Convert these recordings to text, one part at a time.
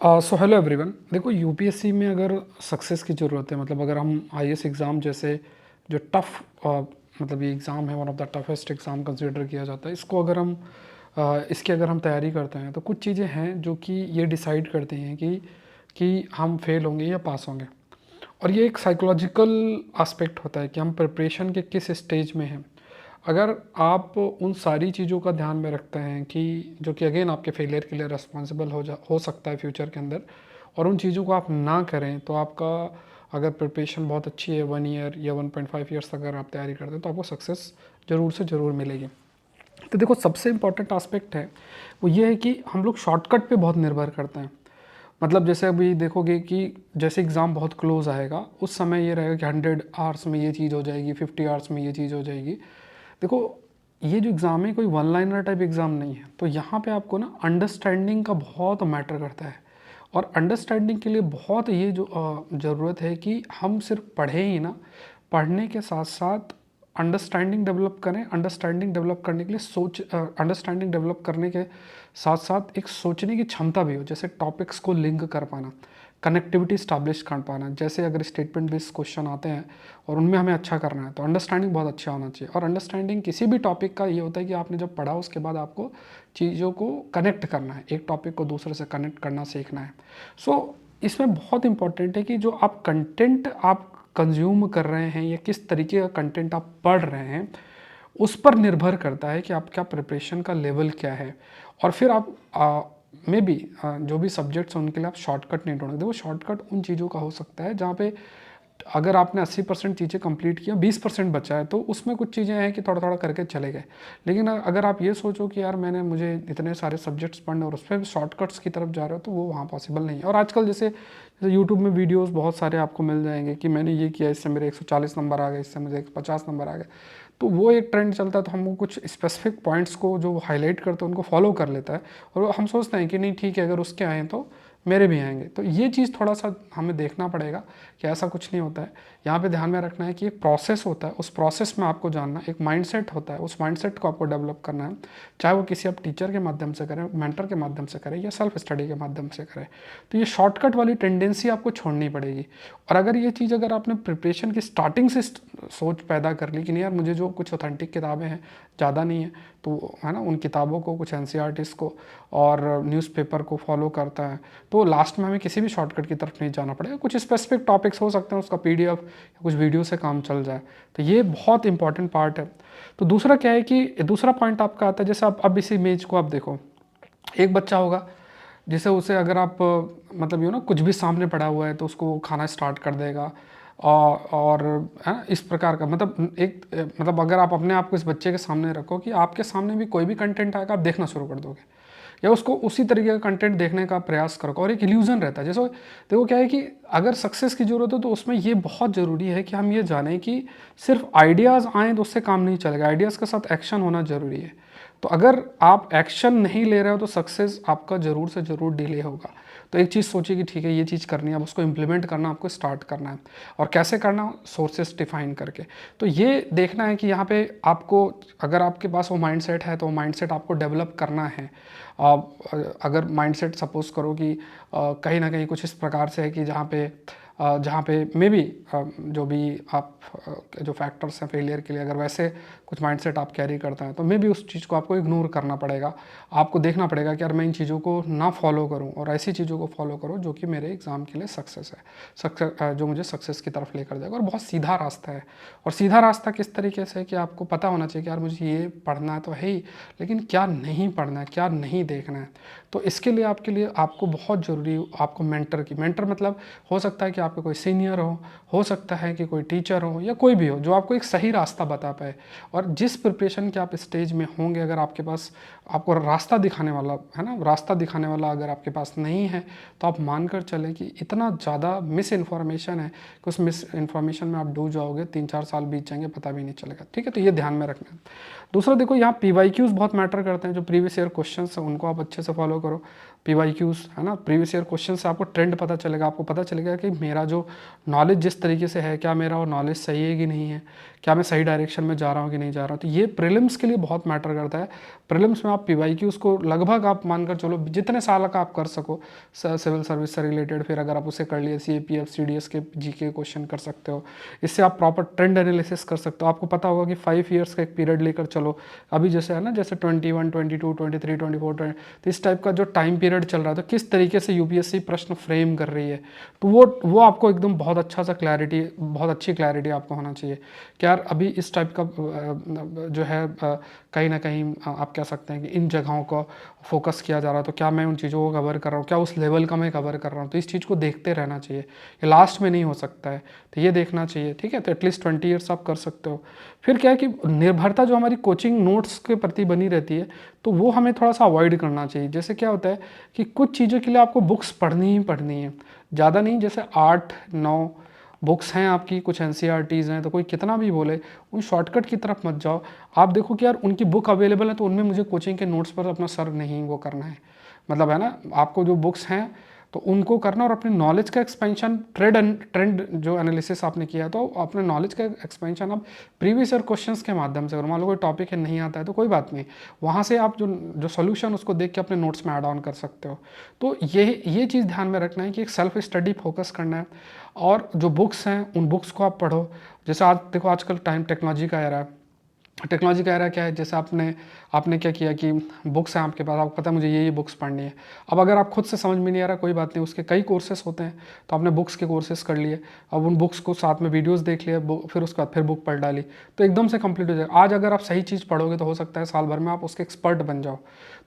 So hello everyone. देखो UPSC में अगर सक्सेस की ज़रूरत है, मतलब अगर हम आईएएस एग्ज़ाम जैसे जो टफ मतलब ये एग्ज़ाम है, one of the toughest exam consider किया जाता है, इसको अगर हम इसकी अगर हम तैयारी करते हैं तो कुछ चीज़ें हैं जो कि ये डिसाइड करती हैं कि हम फेल होंगे या पास होंगे। और ये एक साइकोलॉजिकल एस्पेक्ट होता है कि हम प्रिपरेशन के किस स्टेज में हैं। अगर आप उन सारी चीज़ों का ध्यान में रखते हैं कि जो कि अगेन आपके फेलियर के लिए रिस्पॉन्सिबल हो सकता है फ्यूचर के अंदर, और उन चीज़ों को आप ना करें, तो आपका अगर प्रिपरेशन बहुत अच्छी है, 1 ईयर या 1.5 ईयर्स अगर आप तैयारी करते हैं तो आपको सक्सेस ज़रूर से ज़रूर मिलेगी। तो देखो सबसे इम्पॉर्टेंट एस्पेक्ट है वो ये है कि हम लोग शॉर्टकट पे बहुत निर्भर करते हैं। मतलब जैसे अभी देखोगे कि जैसे एग्ज़ाम बहुत क्लोज आएगा उस समय ये रहेगा कि 100 आवर्स में ये चीज़ हो जाएगी, 50 आवर्स में ये चीज़ हो जाएगी। देखो ये जो एग्ज़ाम है कोई वन लाइनर टाइप एग्ज़ाम नहीं है, तो यहाँ पे आपको ना अंडरस्टैंडिंग का बहुत मैटर करता है। और अंडरस्टैंडिंग के लिए बहुत ये जो ज़रूरत है कि हम सिर्फ पढ़ें ही ना, पढ़ने के साथ साथ अंडरस्टैंडिंग डेवलप करें। अंडरस्टैंडिंग डेवलप करने के लिए अंडरस्टैंडिंग डेवलप करने के साथ साथ एक सोचने की क्षमता भी हो, जैसे टॉपिक्स को लिंक कर पाना, कनेक्टिविटी स्टैब्लिश कर पाना। जैसे अगर स्टेटमेंट बेस्ड क्वेश्चन आते हैं और उनमें हमें अच्छा करना है तो अंडरस्टैंडिंग बहुत अच्छा होना चाहिए। और अंडरस्टैंडिंग किसी भी टॉपिक का ये होता है कि आपने जब पढ़ा उसके बाद आपको चीज़ों को कनेक्ट करना है, एक टॉपिक को दूसरे से कनेक्ट करना सीखना है। इसमें बहुत इंपॉर्टेंट है कि जो आप कंटेंट आप कंज्यूम कर रहे हैं या किस तरीके का कंटेंट आप पढ़ रहे हैं उस पर निर्भर करता है कि आपका प्रिपरेशन का लेवल क्या है। और फिर आप मे बी जो भी सब्जेक्ट्स हैं उनके लिए आप शॉर्टकट नहीं ढूंढोगे। देखो शॉर्टकट उन चीज़ों का हो सकता है जहाँ पे अगर आपने 80% चीज़ें कंप्लीट किया, 20% बचा है, तो उसमें कुछ चीज़ें हैं कि थोड़ा थोड़ा करके चले गए। लेकिन अगर आप ये सोचो कि यार मुझे इतने सारे सब्जेक्ट्स पढ़ने और उस पर शॉर्टकट्स की तरफ जा रहे हो, तो वो वहाँ पॉसिबल नहीं है। और आजकल जैसे जैसे यूट्यूब में वीडियोस बहुत सारे आपको मिल जाएंगे कि मैंने ये किया, इससे मेरे 140 नंबर आ गए, इससे मुझे 150 नंबर आ गए। तो वो एक ट्रेंड चलता है, तो हमको कुछ स्पेसिफिक पॉइंट्स को जो हाईलाइट करते हैं उनको फॉलो कर लेता है, और हम सोचते हैं कि नहीं ठीक है, अगर उसके आए तो मेरे भी आएंगे। तो ये चीज़ थोड़ा सा हमें देखना पड़ेगा कि ऐसा कुछ नहीं होता है। यहाँ पे ध्यान में रखना है कि एक प्रोसेस होता है, उस प्रोसेस में आपको जानना, एक माइंडसेट होता है, उस माइंडसेट को आपको डेवलप करना है। चाहे वो किसी आप टीचर के माध्यम से करें, मेंटर के माध्यम से करें, या सेल्फ स्टडी के माध्यम से करें। तो ये शॉर्टकट वाली टेंडेंसी आपको छोड़नी पड़ेगी। और अगर ये चीज़ अगर आपने प्रिपरेशन की स्टार्टिंग से सोच पैदा कर ली कि नहीं यार मुझे जो कुछ ऑथेंटिक किताबें हैं, ज़्यादा नहीं है, तो है ना, उन किताबों को, कुछ एनसीईआरटीज़ को और न्यूज़पेपर को फॉलो करता है, तो लास्ट में हमें किसी भी शॉर्टकट की तरफ नहीं जाना पड़ेगा। कुछ स्पेसिफिक टॉपिक्स हो सकते हैं उसका पीडीएफ या कुछ वीडियो से काम चल जाए, तो ये बहुत इंपॉर्टेंट पार्ट है। तो दूसरा क्या है कि दूसरा पॉइंट आपका आता है, जैसे आप अब इस इमेज को आप देखो, एक बच्चा होगा जिसे उसे अगर आप मतलब यू ना कुछ भी सामने पड़ा हुआ है तो उसको वो खाना स्टार्ट कर देगा। और है इस प्रकार का, मतलब एक मतलब अगर आप अपने आप को इस बच्चे के सामने रखो कि आपके सामने भी कोई भी कंटेंट आएगा आप देखना शुरू कर दोगे, या उसको उसी तरीके का कंटेंट देखने का प्रयास करोगे, और एक इल्यूजन रहता है। जैसे देखो क्या है कि अगर सक्सेस की ज़रूरत हो तो उसमें ये बहुत ज़रूरी है कि हम ये जानें कि सिर्फ आइडियाज़ आएँ तो उससे काम नहीं चलेगा, आइडियाज़ के साथ एक्शन होना ज़रूरी है। तो अगर आप एक्शन नहीं ले रहे हो तो सक्सेस आपका ज़रूर से ज़रूर डिले होगा। तो एक चीज़ सोचिए कि ठीक है ये चीज़ करनी है, अब उसको इम्प्लीमेंट करना, आपको स्टार्ट करना है। और कैसे करना, सोर्सेस डिफाइन करके। तो ये देखना है कि यहाँ पे आपको, अगर आपके पास वो माइंडसेट है तो वो माइंडसेट आपको डेवलप करना है। अगर माइंडसेट सपोज करो कि कहीं ना कहीं कुछ इस प्रकार से है कि जहाँ पे मे बी जो भी आप जो फैक्टर्स हैं फेलियर के लिए, अगर वैसे कुछ माइंडसेट आप कैरी करते हैं तो मे बी उस चीज़ को आपको इग्नोर करना पड़ेगा। आपको देखना पड़ेगा कि यार मैं इन चीज़ों को ना फॉलो करूं और ऐसी चीज़ों को फॉलो करूं जो कि मेरे एग्ज़ाम के लिए सक्सेस है, जो मुझे सक्सेस की तरफ लेकर जाएगा। और बहुत सीधा रास्ता है। और सीधा रास्ता किस तरीके से है कि आपको पता होना चाहिए कि यार मुझे ये पढ़ना तो है ही, लेकिन क्या नहीं पढ़ना है, क्या नहीं देखना है। तो इसके लिए आपको बहुत ज़रूरी, आपको मेंटर मतलब हो सकता है कि आपके कोई सीनियर हो सकता है कि कोई टीचर हो, या कोई भी हो जो आपको एक सही रास्ता बता पाए। और जिस प्रिपरेशन के आप स्टेज में होंगे, अगर आपके पास आपको रास्ता दिखाने वाला है ना, रास्ता दिखाने वाला अगर आपके पास नहीं है, तो आप मानकर चलें कि इतना ज़्यादा मिस इन्फॉर्मेशन है कि उस मिस इन्फॉर्मेशन में आप डूब जाओगे, 3-4 साल बीत जाएंगे, पता भी नहीं चलेगा। ठीक है, तो ये ध्यान में रखना है। दूसरा देखो यहाँ पीवाईक्यूज़ बहुत मैटर करते हैं, जो प्रीवियस ईयर क्वेश्चंस हैं उनको आप अच्छे से फॉलो करो। PYQs, है ना, प्रीवियस ईयर क्वेश्चन से आपको ट्रेंड पता चलेगा, आपको पता चलेगा कि मेरा जो नॉलेज जिस तरीके से है, क्या मेरा वो नॉलेज सही है कि नहीं है, क्या मैं सही डायरेक्शन में जा रहा हूँ कि नहीं जा रहा हूँ। तो ये प्रीलिम्स के लिए बहुत मैटर करता है। प्रीलिम्स में आप PYQs को लगभग आप मानकर चलो जितने साल का आप कर सको सिविल सर्विस से रिलेटेड, फिर अगर आप उसे कर लिए CAPF CDS के GK क्वेश्चन कर सकते हो। इससे आप प्रॉपर ट्रेंड एनालिसिस कर सकते हो। आपको पता होगा कि 5 ईयर्स का एक पीरियड लेकर चलो, अभी जैसे है ना, जैसे 21, 22, 23, 24, 20, तो इस टाइप का जो टाइम पीरियड चल रहा है, तो किस तरीके से UPSC प्रश्न फ्रेम कर रही है, तो वो आपको एकदम बहुत अच्छा सा क्लैरिटी, बहुत अच्छी क्लैरिटी आपको होना चाहिए कि यार अभी इस टाइप का जो है कहीं ना कहीं आप कह सकते हैं कि इन जगहों को फोकस किया जा रहा है, तो क्या मैं उन चीज़ों को कवर कर रहा हूँ, क्या उस लेवल का मैं कवर कर रहा हूँ। तो इस चीज़ को देखते रहना चाहिए, ये लास्ट में नहीं हो सकता है, तो ये देखना चाहिए, ठीक है। तो एटलीस्ट 20 ईयर्स आप कर सकते हो। फिर क्या है कि निर्भरता जो हमारी कोचिंग नोट्स के प्रति बनी रहती है, तो वो हमें थोड़ा सा अवॉइड करना चाहिए। जैसे क्या होता है कि कुछ चीज़ों के लिए आपको बुक्स पढ़नी ही पढ़नी है, ज़्यादा नहीं, जैसे 8-9 बुक्स हैं आपकी, कुछ NCERTs हैं, तो कोई कितना भी बोले उन शॉर्टकट की तरफ मत जाओ। आप देखो कि यार उनकी बुक अवेलेबल है, तो उनमें मुझे कोचिंग के नोट्स पर अपना सर नहीं वो करना है, मतलब है ना, आपको जो बुक्स हैं तो उनको करना, और अपनी नॉलेज का एक्सपेंशन, ट्रेंड जो एनालिसिस आपने किया, तो अपने नॉलेज का एक्सपेंशन आप प्रीवियस ईयर क्वेश्चंस के माध्यम से करो। मान लो कोई टॉपिक है नहीं आता है तो कोई बात नहीं, वहाँ से आप जो सोल्यूशन उसको देख के अपने नोट्स में ऐड ऑन कर सकते हो। तो ये चीज़ ध्यान में रखना है कि एक सेल्फ स्टडी फोकस करना है, और जो बुक्स हैं उन बुक्स को आप पढ़ो। जैसे आज देखो, आजकल टाइम टेक्नोलॉजी का एरा है, टेक्नोलॉजी का एरा क्या है, जैसे आपने क्या किया कि बुक्स हैं आपके पास, आपको पता है मुझे ये बुक्स पढ़नी है। अब अगर आप खुद से समझ में नहीं आ रहा, कोई बात नहीं, उसके कई कोर्सेस होते हैं, तो आपने बुक्स के कोर्सेस कर लिए, अब उन बुक्स को साथ में वीडियोस देख लिए, फिर उसके बाद फिर बुक पढ़ डाली, तो एकदम से कंप्लीट हो जाएगा। आज अगर आप सही चीज़ पढ़ोगे तो हो सकता है साल भर में आप उसके एक्सपर्ट बन जाओ।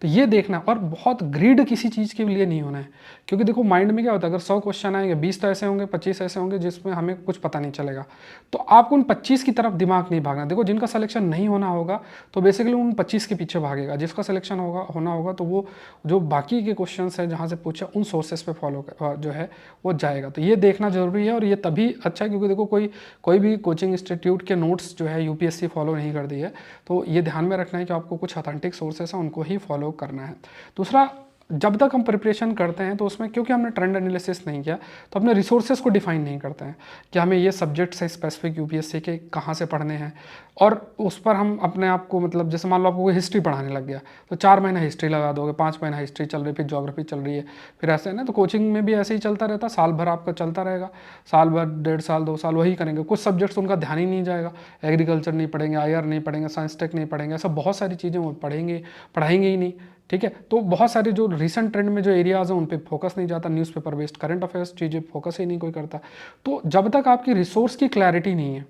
तो ये देखना, और बहुत ग्रीड किसी चीज़ के लिए नहीं होना है, क्योंकि देखो माइंड में क्या होता है, अगर 100 क्वेश्चन आएंगे, 20 तो ऐसे होंगे, 25 ऐसे होंगे जिसमें हमें कुछ पता नहीं चलेगा, तो आपको उन 25 की तरफ दिमाग नहीं भागना। देखो जिनका सिलेक्शन नहीं होना होगा तो बेसिकली उन 25 के पीछे भागेगा, जिसका सिलेक्शन होना होगा तो वो जो बाकी के क्वेश्चंस हैं जहाँ से पूछा उन सोर्सेस पे फॉलो जो है वो जाएगा। तो ये देखना जरूरी है, और ये तभी अच्छा है क्योंकि देखो कोई भी कोचिंग इंस्टीट्यूट के नोट्स जो है UPSC फॉलो नहीं कर दी है, तो ये ध्यान में रखना है कि आपको कुछ ऑथेंटिक सोर्सेस हैं उनको ही फॉलो करना है। दूसरा, जब तक हम प्रिपरेशन करते हैं तो उसमें क्योंकि हमने ट्रेंड एनालिसिस नहीं किया, तो अपने रिसोर्सेज को डिफाइन नहीं करते हैं कि हमें ये सब्जेक्ट्स है स्पेसिफिक UPSC के कहाँ से पढ़ने हैं, और उस पर हम अपने आप को, मतलब जैसे मान लो आपको कोई हिस्ट्री पढ़ाने लग गया तो 4 महीना हिस्ट्री लगा दोगे, 5 महीना हिस्ट्री चल रही, फिर ज्योग्राफी चल रही है, फिर ऐसे है ना। तो कोचिंग में भी ऐसे ही चलता रहता, साल भर आपका चलता रहेगा, साल भर 1.5 साल 2 साल वही करेंगे, कुछ सब्जेक्ट्स उनका ध्यान ही नहीं जाएगा, एग्रीकल्चर नहीं पढ़ेंगे, IR नहीं पढ़ेंगे, साइंस टेक नहीं पढ़ेंगे, ऐसा बहुत सारी चीज़ें वो पढ़ाएंगे ही नहीं, ठीक है। तो बहुत सारे जो रिसेंट ट्रेंड में जो एरियाज़ हैं उन पे फोकस नहीं जाता, न्यूज़पेपर बेस्ड करंट अफेयर्स चीज़ें फोकस ही नहीं कोई करता। तो जब तक आपकी रिसोर्स की क्लैरिटी नहीं है,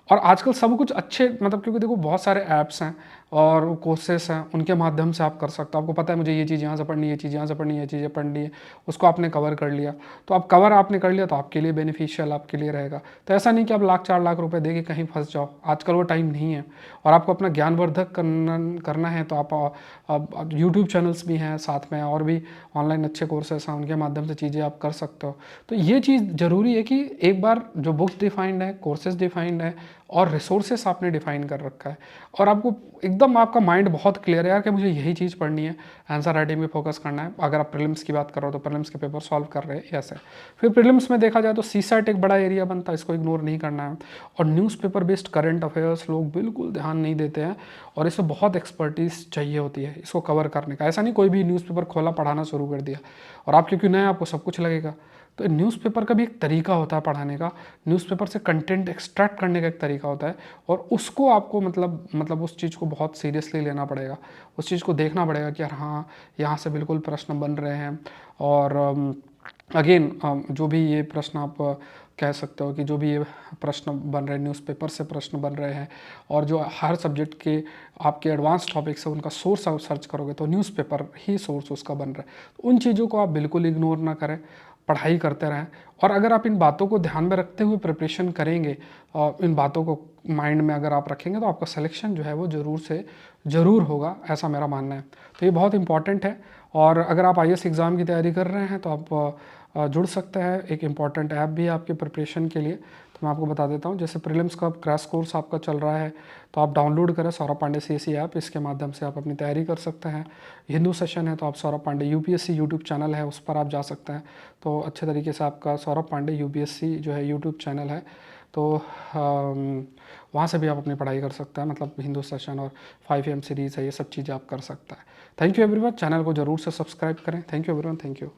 और आजकल सब कुछ अच्छे, मतलब क्योंकि देखो बहुत सारे ऐप्स हैं और कोर्सेस हैं, उनके माध्यम से आप कर सकते हो। आपको पता है मुझे ये चीज़ यहाँ से पढ़नी है, ये चीज़ यहाँ से पढ़नी है, ये चीज़ें पढ़नी है, उसको आपने कवर कर लिया, तो आप कवर आपने कर लिया तो आपके लिए बेनिफिशियल आपके लिए रहेगा। तो ऐसा नहीं कि आप लाख 4 लाख रुपए दे के कहीं फंस जाओ, आजकल वो टाइम नहीं है। और आपको अपना ज्ञानवर्धक करना है तो आप यूट्यूब चैनल्स भी हैं साथ में, और भी ऑनलाइन अच्छे कोर्सेस हैं, उनके माध्यम से चीज़ें आप कर सकते हो। तो ये चीज़ ज़रूरी है कि एक बार जो बुक्स डिफाइंड है, कोर्सेज डिफाइंड है, और रिसोर्सेस आपने डिफाइन कर रखा है, और आपको एकदम आपका माइंड बहुत क्लियर है यार कि मुझे यही चीज़ पढ़नी है, आंसर राइटिंग में फोकस करना है। अगर आप प्रीलिम्स की बात कर रहे हो तो प्रीलिम्स के पेपर सॉल्व कर रहे हैं ऐसे। फिर प्रीलिम्स में देखा जाए तो CSAT एक बड़ा एरिया बनता है, इसको इग्नोर नहीं करना है। और न्यूज़पेपर बेस्ड करंट अफेयर्स लोग बिल्कुल ध्यान नहीं देते हैं, और इसमें बहुत एक्सपर्टीज चाहिए होती है इसको कवर करने का। ऐसा नहीं कोई भी न्यूज़पेपर खोला पढ़ाना शुरू कर दिया, और आप क्योंकि नए आपको सब कुछ लगेगा। तो न्यूज़पेपर का भी एक तरीका होता है पढ़ाने का, न्यूज़पेपर से कंटेंट एक्सट्रैक्ट करने का एक तरीका होता है, और उसको आपको मतलब उस चीज़ को बहुत सीरियसली लेना पड़ेगा, उस चीज़ को देखना पड़ेगा कि यार हाँ यहाँ से बिल्कुल प्रश्न बन रहे हैं। और अगेन जो भी ये प्रश्न आप कह सकते हो कि जो भी ये प्रश्न बन रहे हैं न्यूज़पेपर से प्रश्न बन रहे हैं, और जो हर सब्जेक्ट के आपके एडवांस टॉपिक्स है उनका सोर्स आप सर्च करोगे तो न्यूज़पेपर ही सोर्स उसका बन रहा है। तो उन चीज़ों को आप बिल्कुल इग्नोर ना करें, पढ़ाई करते रहें। और अगर आप इन बातों को ध्यान में रखते हुए प्रिपरेशन करेंगे, इन बातों को माइंड में अगर आप रखेंगे, तो आपका सिलेक्शन जो है वो ज़रूर से ज़रूर होगा, ऐसा मेरा मानना है। तो ये बहुत इंपॉर्टेंट है। और अगर आप IAS एग्ज़ाम की तैयारी कर रहे हैं तो आप जुड़ सकते हैं। एक इम्पॉर्टेंट ऐप भी है आपके प्रिपरेशन के लिए, तो मैं आपको बता देता हूँ। जैसे प्रीलिम्स का क्रैश कोर्स आपका चल रहा है, तो आप डाउनलोड करें सौरभ पांडे CSE ऐप, इसके माध्यम से आप अपनी तैयारी कर सकते हैं। हिंदू सेशन है तो आप Saurabh Pandey UPSC YouTube channel है, उस पर आप जा सकते हैं। तो अच्छे तरीके से आपका सौरभ पांडे UPSC जो है यूट्यूब चैनल है, तो वहाँ से भी आप अपनी पढ़ाई कर सकते हैं। मतलब हिंदू सेशन और 5am सीरीज़ है, ये सब चीज़ें आप कर सकते हैं। थैंक यू एवरीवन, चैनल को जरूर से सब्सक्राइब करें। Thank you everyone, thank you.